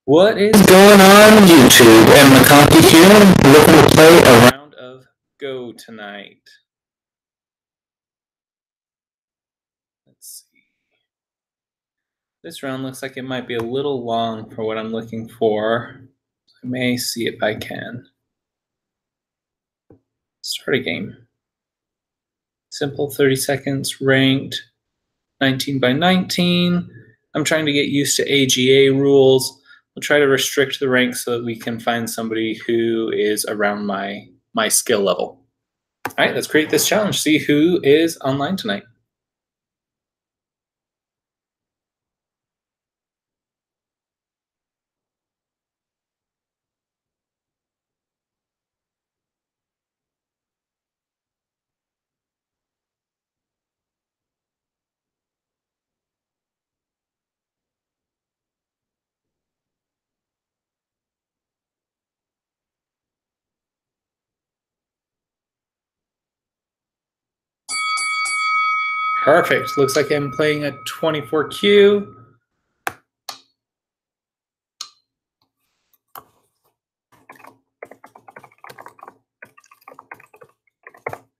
What is going on YouTube? mmcconkie here, looking to play a round of Go tonight. Let's see. This round looks like it might be a little long for what I'm looking for. I may see if I can. Start a game. Simple 30 seconds, ranked 19 by 19. I'm trying to get used to AGA rules. We'll try to restrict the rank so that we can find somebody who is around my skill level. All right, let's create this challenge. See who is online tonight. Perfect. Looks like I'm playing a 24Q.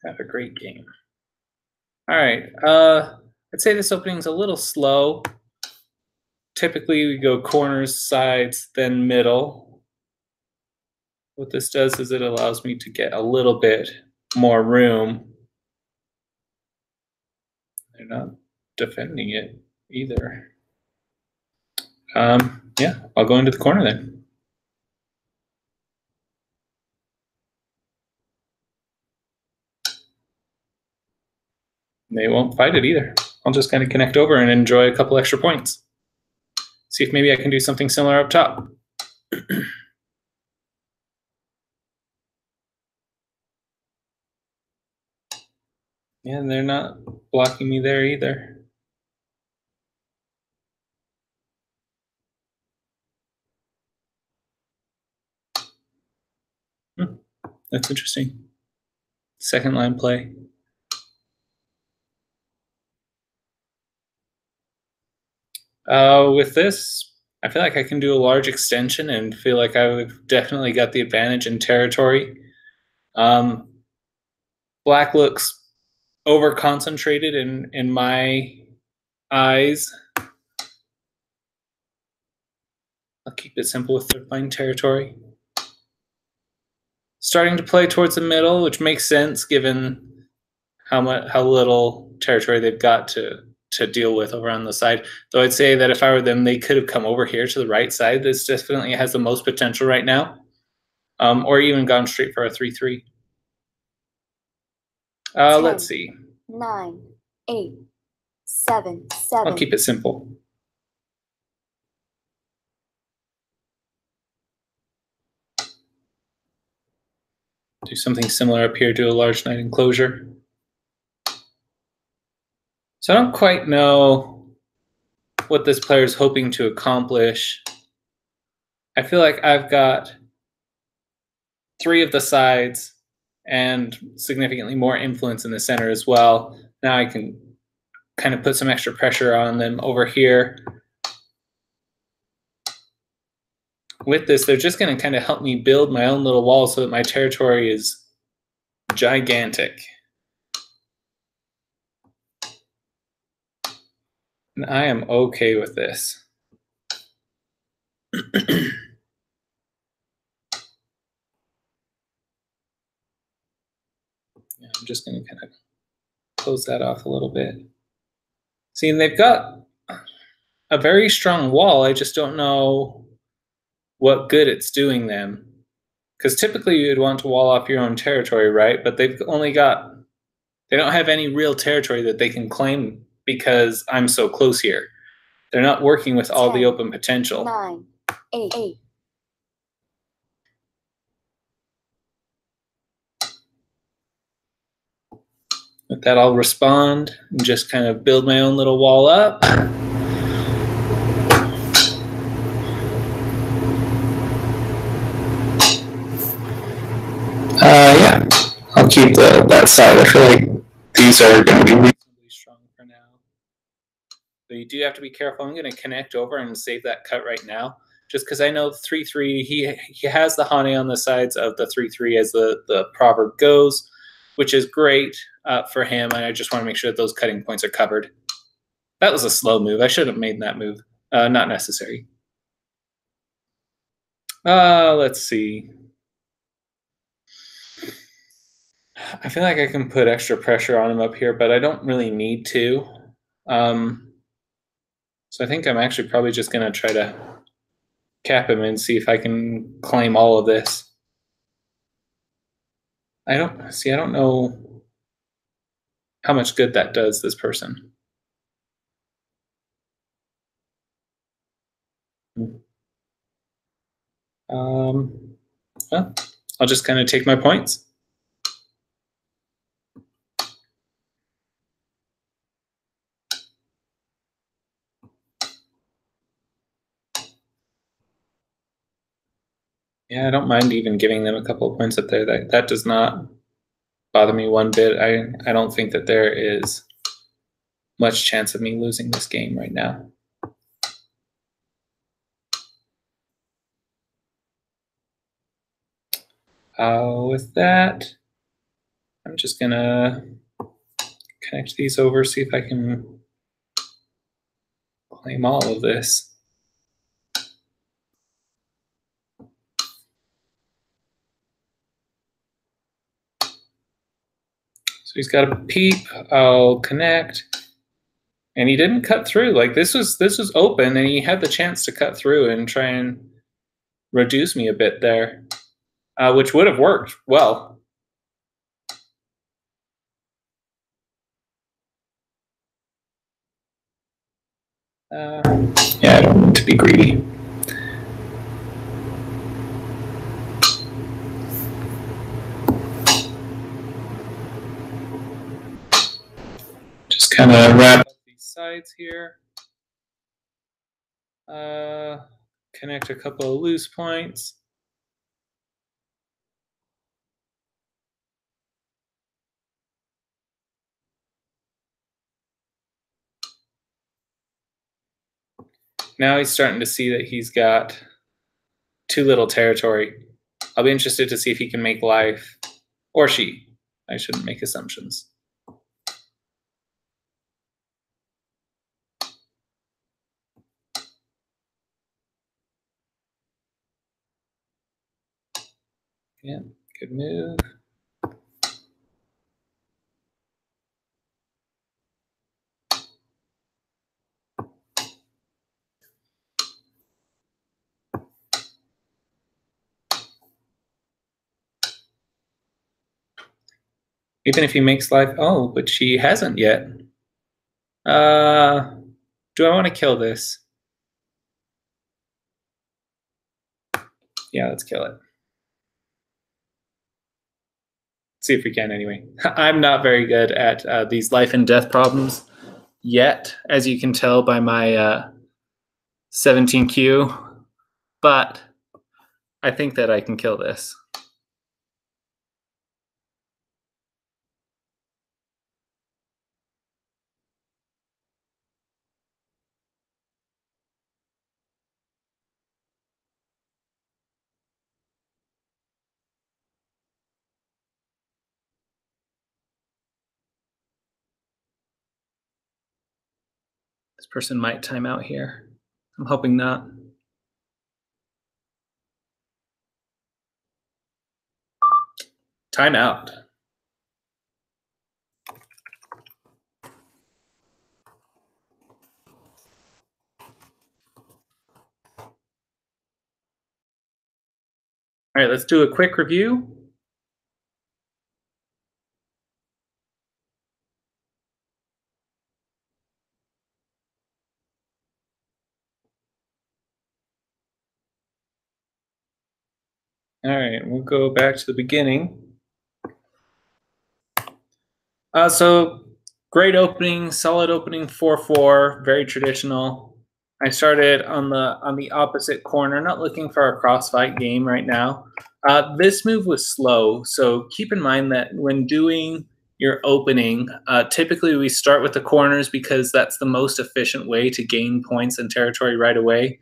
Have a great game. All right. I'd say this opening's a little slow. Typically, we go corners, sides, then middle. What this does is it allows me to get a little bit more room. They're not defending it either. Yeah, I'll go into the corner then. They won't fight it either. I'll just kind of connect over and enjoy a couple extra points. See if maybe I can do something similar up top. Yeah, and they're not blocking me there either. That's interesting. Second line play. With this, I feel like I can do a large extension and feel like I've definitely got the advantage in territory. Black looks over-concentrated in my eyes. I'll keep it simple with third line territory. Starting to play towards the middle, which makes sense given how little territory they've got to deal with over on the side. Though I'd say that if I were them, they could have come over here to the right side. This definitely has the most potential right now. Or even gone straight for a 3-3. Let's see. 9, 8, 7, 7. I'll keep it simple. Do something similar up here, do a large knight enclosure. So I don't quite know what this player is hoping to accomplish. I feel like I've got 3 of the sides and significantly more influence in the center as well. Now I can kind of put some extra pressure on them over here. With this, they're just going to kind of help me build my own little wall so that my territory is gigantic. And I am okay with this. Yeah, I'm just going to kind of close that off a little bit. See, and they've got a very strong wall. I just don't know what good it's doing them. Because typically you'd want to wall off your own territory, right? But they don't have any real territory that they can claim because I'm so close here. They're not working with all 10, the open potential. 9, 8. With that, I'll respond and just kind of build my own little wall up. Yeah, I'll keep that side. I feel like these are going to be reasonably strong for now. But you do have to be careful. I'm going to connect over and save that cut right now. just because I know 3/3. He has the Hane on the sides of the 3/3 as the proverb goes, which is great for him. And I just want to make sure that those cutting points are covered. That was a slow move. I should have made that move. Not necessary. Let's see. I feel like I can put extra pressure on him up here, but I don't really need to. So I think I'm actually probably just going to try to cap him and see if I can claim all of this. I don't know how much good that does this person. Well, I'll just kind of take my points. Yeah, I don't mind even giving them a couple of points up there. That does not bother me one bit. I don't think that there is much chance of me losing this game right now. With that, I'm just gonna connect these over, see if I can claim all of this. So he's got a peep. I'll connect, and he didn't cut through. Like this was open, and he had the chance to cut through and try and reduce me a bit there, which would have worked well. Yeah, I don't need to be greedy. Just kind of wrap up these sides here. Connect a couple of loose points. Now he's starting to see that he's got too little territory. I'll be interested to see if he can make life, or she. I shouldn't make assumptions. Yeah, good move. Even if he makes life, oh, but she hasn't yet. Do I want to kill this? Yeah, let's kill it. See if we can anyway. I'm not very good at these life and death problems yet, as you can tell by my 17Q, but I think that I can kill this. This person might time out here. I'm hoping not. Time out. All right, let's do a quick review. All right, we'll go back to the beginning. So great opening, solid opening, 4-4, very traditional. I started on the opposite corner, not looking for a crossfight game right now. This move was slow, so keep in mind that when doing your opening. Typically, we start with the corners because that's the most efficient way to gain points and territory right away.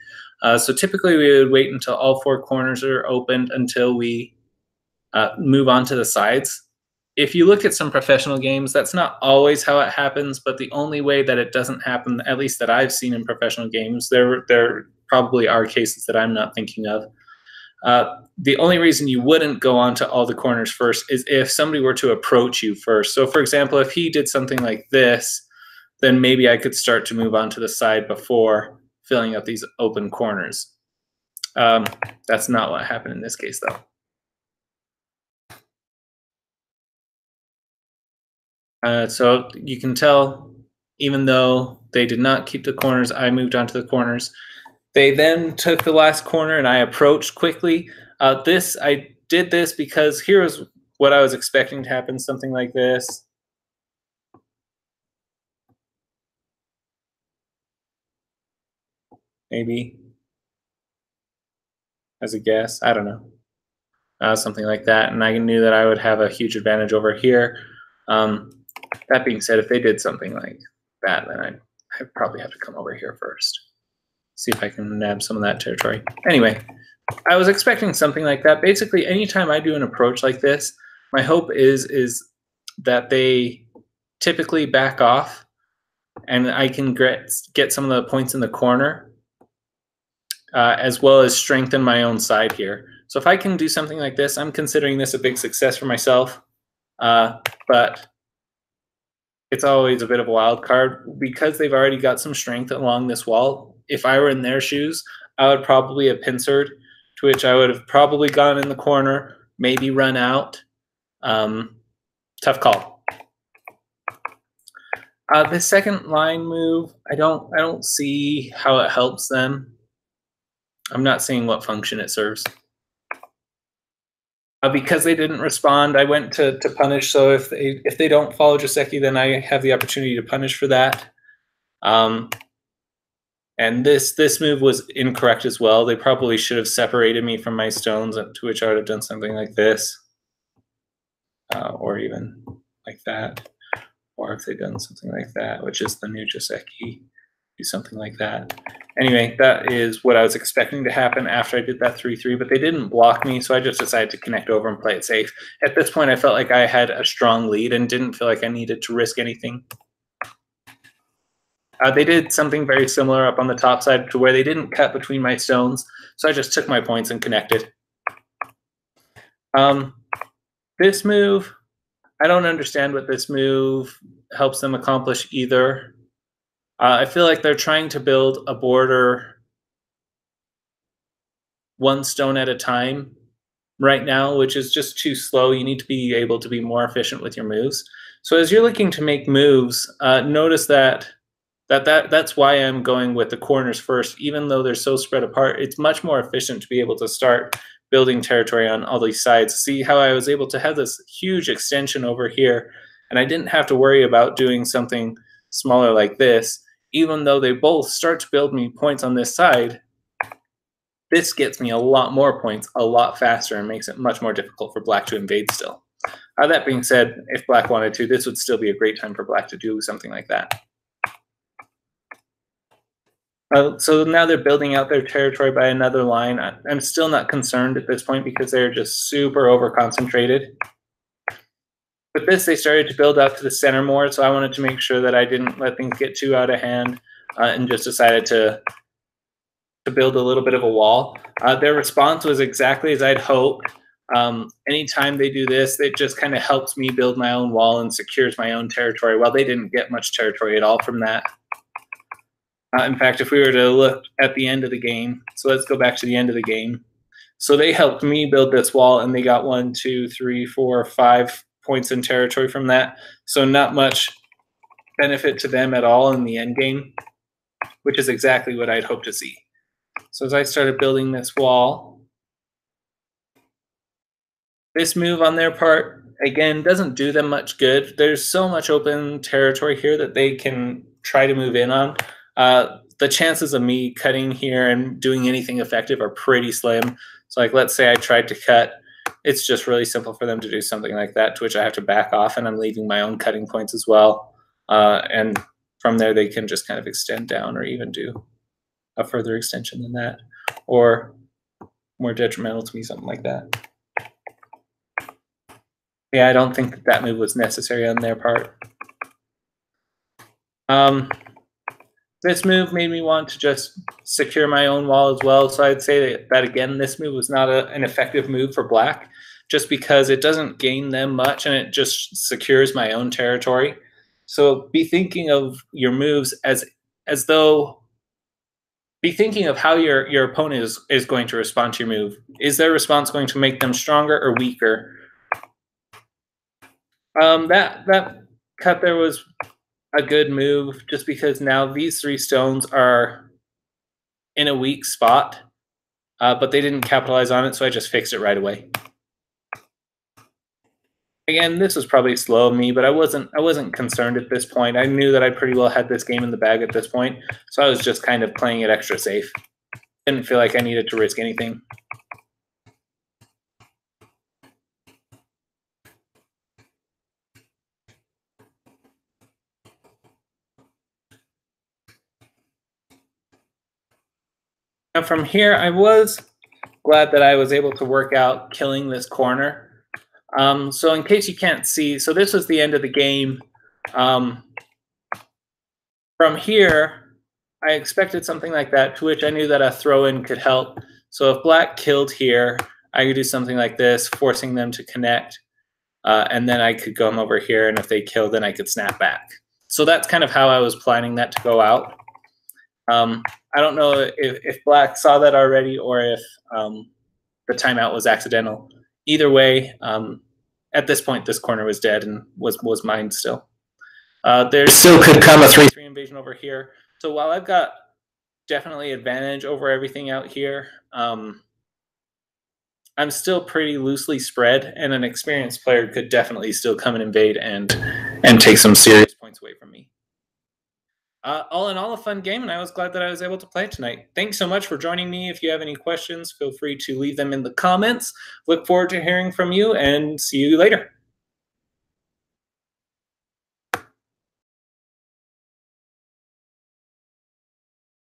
So typically, we would wait until all 4 corners are opened until we move on to the sides. If you look at some professional games, that's not always how it happens, but the only way that it doesn't happen, at least that I've seen in professional games, there probably are cases that I'm not thinking of. The only reason you wouldn't go on to all the corners first is if somebody were to approach you first. So for example, if he did something like this, then maybe I could start to move on to the side before filling up these open corners. That's not what happened in this case, though. So you can tell, even though they did not keep the corners, I moved on to the corners. They then took the last corner and I approached quickly. I did this because here is what I was expecting to happen, something like this. Maybe. As a guess, I don't know. Something like that. And I knew that I would have a huge advantage over here. That being said, if they did something like that, then I'd probably have to come over here first. See if I can nab some of that territory. Anyway, I was expecting something like that. Basically, anytime I do an approach like this, my hope is that they typically back off and I can get some of the points in the corner, as well as strengthen my own side here. So if I can do something like this, I'm considering this a big success for myself. But it's always a bit of a wild card because they've already got some strength along this wall. If I were in their shoes, I would probably have pincered, to which I would have probably gone in the corner, maybe run out. Tough call. The second line move, I don't see how it helps them. I'm not seeing what function it serves. Because they didn't respond, I went to punish. So if they don't follow Joseki, then I have the opportunity to punish for that. And this move was incorrect as well. They probably should have separated me from my stones, to which I would have done something like this, or even like that. Or if they'd done something like that, which is the new Joseki, do something like that. Anyway, that is what I was expecting to happen after I did that 3-3, but they didn't block me, so I just decided to connect over and play it safe. At this point, I felt like I had a strong lead and didn't feel like I needed to risk anything. They did something very similar up on the top side to where they didn't cut between my stones, so I just took my points and connected. This move, I don't understand what this move helps them accomplish either. I feel like they're trying to build a border one stone at a time right now, which is just too slow. You need to be able to be more efficient with your moves. So as you're looking to make moves, notice that's why I'm going with the corners first. Even though they're so spread apart, it's much more efficient to be able to start building territory on all these sides. See how I was able to have this huge extension over here, and I didn't have to worry about doing something smaller like this. Even though they both start to build me points on this side, this gets me a lot more points a lot faster and makes it much more difficult for black to invade still. That being said, if black wanted to, this would still be a great time for black to do something like that. So now they're building out their territory by another line. I'm still not concerned at this point because they're just super over-concentrated. With this, they started to build out to the center more, so I wanted to make sure that I didn't let things get too out of hand, and just decided to build a little bit of a wall. Their response was exactly as I'd hoped. Anytime they do this, it just kind of helps me build my own wall and secures my own territory. Well, they didn't get much territory at all from that. In fact, if we were to look at the end of the game, so let's go back to the end of the game. So they helped me build this wall, and they got 1, 2, 3, 4, 5 points in territory from that. So not much benefit to them at all in the end game, which is exactly what I'd hoped to see. So as I started building this wall, this move on their part, again, doesn't do them much good. There's so much open territory here that they can try to move in on. The chances of me cutting here and doing anything effective are pretty slim. So like, let's say I tried to cut it's just really simple for them to do something like that, to which I have to back off, and I'm leaving my own cutting points as well. And from there, they can just kind of extend down or even do a further extension than that, or more detrimental to me, something like that. Yeah, I don't think that move was necessary on their part. This move made me want to just secure my own wall as well. So I'd say that again, this move was not an effective move for black, just because it doesn't gain them much and it just secures my own territory. So be thinking of your moves as though, be thinking of how your opponent is going to respond to your move. Is their response going to make them stronger or weaker? That cut there was a good move, just because now these 3 stones are in a weak spot, but they didn't capitalize on it, so I just fixed it right away. Again, this was probably slow of me, but I wasn't concerned at this point. I knew that I pretty well had this game in the bag at this point, so I was just kind of playing it extra safe. Didn't feel like I needed to risk anything. Now from here, I was glad that I was able to work out killing this corner. So in case you can't see, so this was the end of the game. From here, I expected something like that, to which I knew that a throw-in could help. So if black killed here, I could do something like this, forcing them to connect. And then I could come over here, and if they kill, then I could snap back. So that's kind of how I was planning that to go out. I don't know if black saw that already, or if the timeout was accidental. Either way, at this point, this corner was dead and was mine still. There still could come a 3-3 invasion over here. So while I've got definitely advantage over everything out here, I'm still pretty loosely spread, and an experienced player could definitely still come and invade and take some serious points away from me. All in all, a fun game, and I was glad that I was able to play it tonight. Thanks so much for joining me. If you have any questions, feel free to leave them in the comments. Look forward to hearing from you, and see you later.